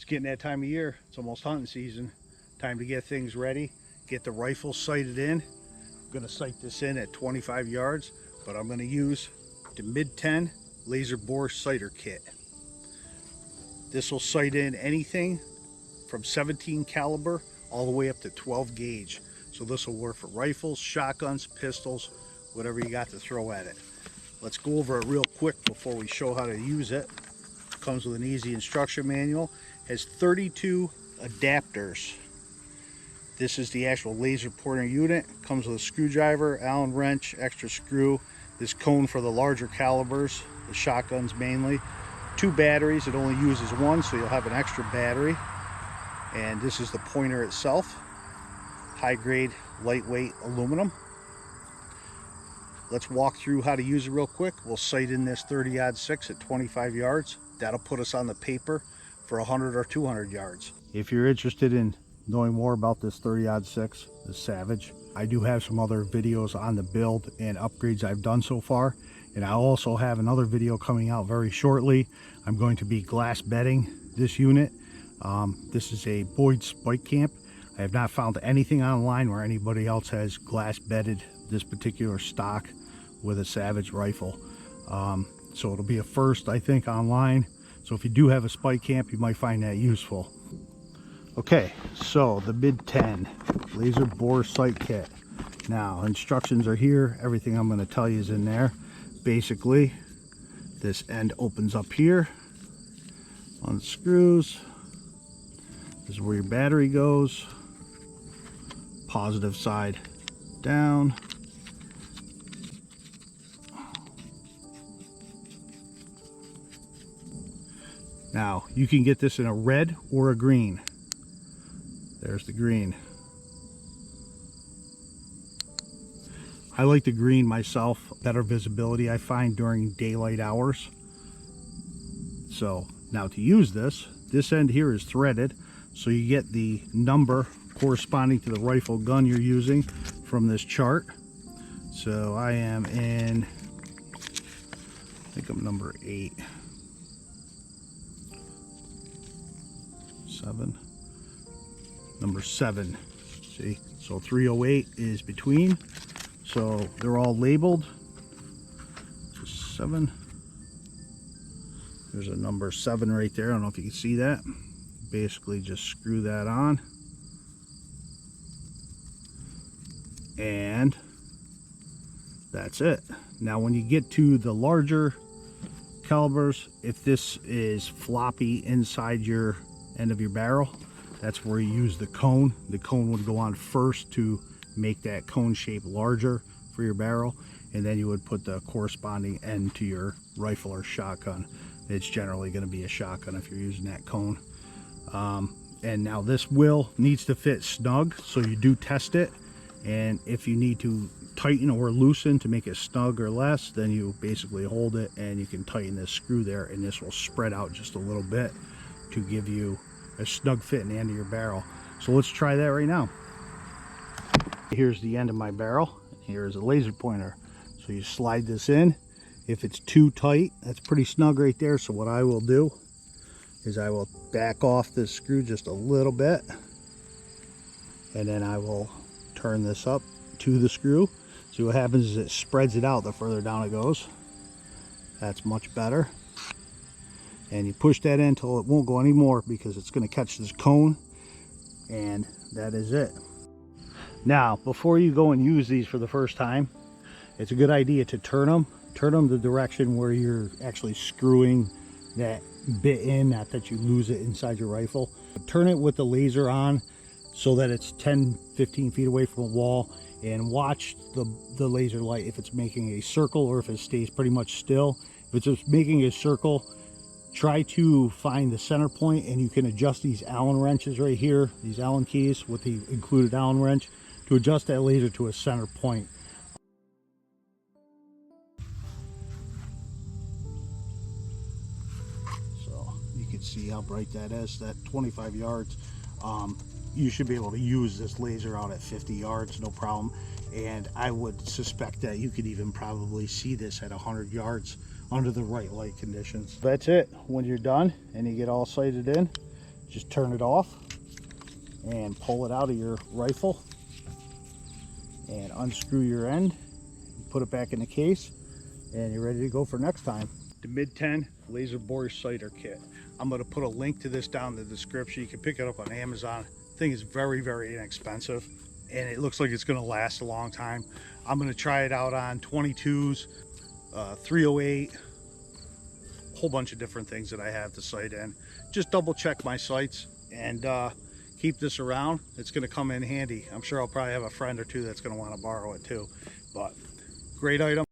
It's getting that time of year. It's almost hunting season. Time to get things ready, get the rifle sighted in. I'm going to sight this in at 25 yards, but I'm going to use the MidTen laser bore sighter kit. This will sight in anything from 17 caliber all the way up to 12 gauge. So this will work for rifles, shotguns, pistols, whatever you got to throw at it. Let's go over it real quick before we show how to use it. Comes with an easy instruction manual. Has 32 adapters. This is the actual laser pointer unit. Comes with a screwdriver, Allen wrench, extra screw, this cone for the larger calibers, the shotguns mainly. 2 batteries. It only uses one, so you'll have an extra battery. And this is the pointer itself. High grade, lightweight aluminum. Let's walk through how to use it real quick. We'll sight in this 30-06 at 25 yards. That'll put us on the paper for 100 or 200 yards. If you're interested in knowing more about this 30-06, the Savage, I do have some other videos on the build and upgrades I've done so far. And I'll also have another video coming out very shortly. I'm going to be glass bedding this unit. This is a Boyd spike camp. I have not found anything online where anybody else has glass bedded this particular stock with a Savage rifle. So it'll be a first, I think, online. So if you do have a spike camp, you might find that useful. Okay, so the MidTen laser bore sight kit. Now, instructions are here. Everything I'm going to tell you is in there. Basically, this end opens up here, unscrews. This is where your battery goes. Positive side down. Now, you can get this in a red or a green. There's the green. I like the green myself. Better visibility I find during daylight hours. So now to use this end here is threaded, so you get the number corresponding to the rifle gun you're using from this chart. So I am in, I think I'm number 8. 7. Number 7. See, so 308 is between. So they're all labeled. 7. There's a number 7 right there. I don't know if you can see that. Basically just screw that on. And that's it. Now when you get to the larger calibers, if this is floppy inside your end of your barrel, that's where you use the cone. The cone would go on first to make that cone shape larger for your barrel, and then you would put the corresponding end to your rifle or shotgun. It's generally going to be a shotgun if you're using that cone. And now this needs to fit snug, so you do test it, and if you need to tighten or loosen to make it snug or less, then you basically hold it and you can tighten this screw there, and this will spread out just a little bit to give you a snug fit in the end of your barrel. So let's try that right now. Here's the end of my barrel. Here's a laser pointer. So you slide this in. If it's too tight, that's pretty snug right there. So what I will do is I will back off this screw just a little bit, and then I will turn this up to the screw. See what happens is it spreads it out the further down it goes. That's much better. And you push that in until it won't go anymore, because it's going to catch this cone, and that is it. Now, before you go and use these for the first time, it's a good idea to turn them the direction where you're actually screwing that bit in, not that you lose it inside your rifle. Turn it with the laser on so that it's 10-15 feet away from a wall, and watch the laser light if it's making a circle or if it stays pretty much still. If it's just making a circle, try to find the center point, and you can adjust these Allen wrenches right here, these Allen keys with the included Allen wrench, to adjust that laser to a center point. So you can see how bright that is. That 25 yards, you should be able to use this laser out at 50 yards, no problem. And I would suspect that you could even probably see this at 100 yards under the right light conditions. That's it. When you're done and you get all sighted in, Just turn it off and pull it out of your rifle and unscrew your end, put it back in the case, and you're ready to go for next time. The MidTen laser boresighter kit. I'm going to put a link to this down in the description. You can pick it up on Amazon. The thing is very, very inexpensive, and it looks like it's going to last a long time. I'm going to try it out on 22s, 308, a whole bunch of different things that I have the sight in. Just double check my sights and keep this around. It's going to come in handy. I'm sure I'll probably have a friend or two that's going to want to borrow it too. But great item.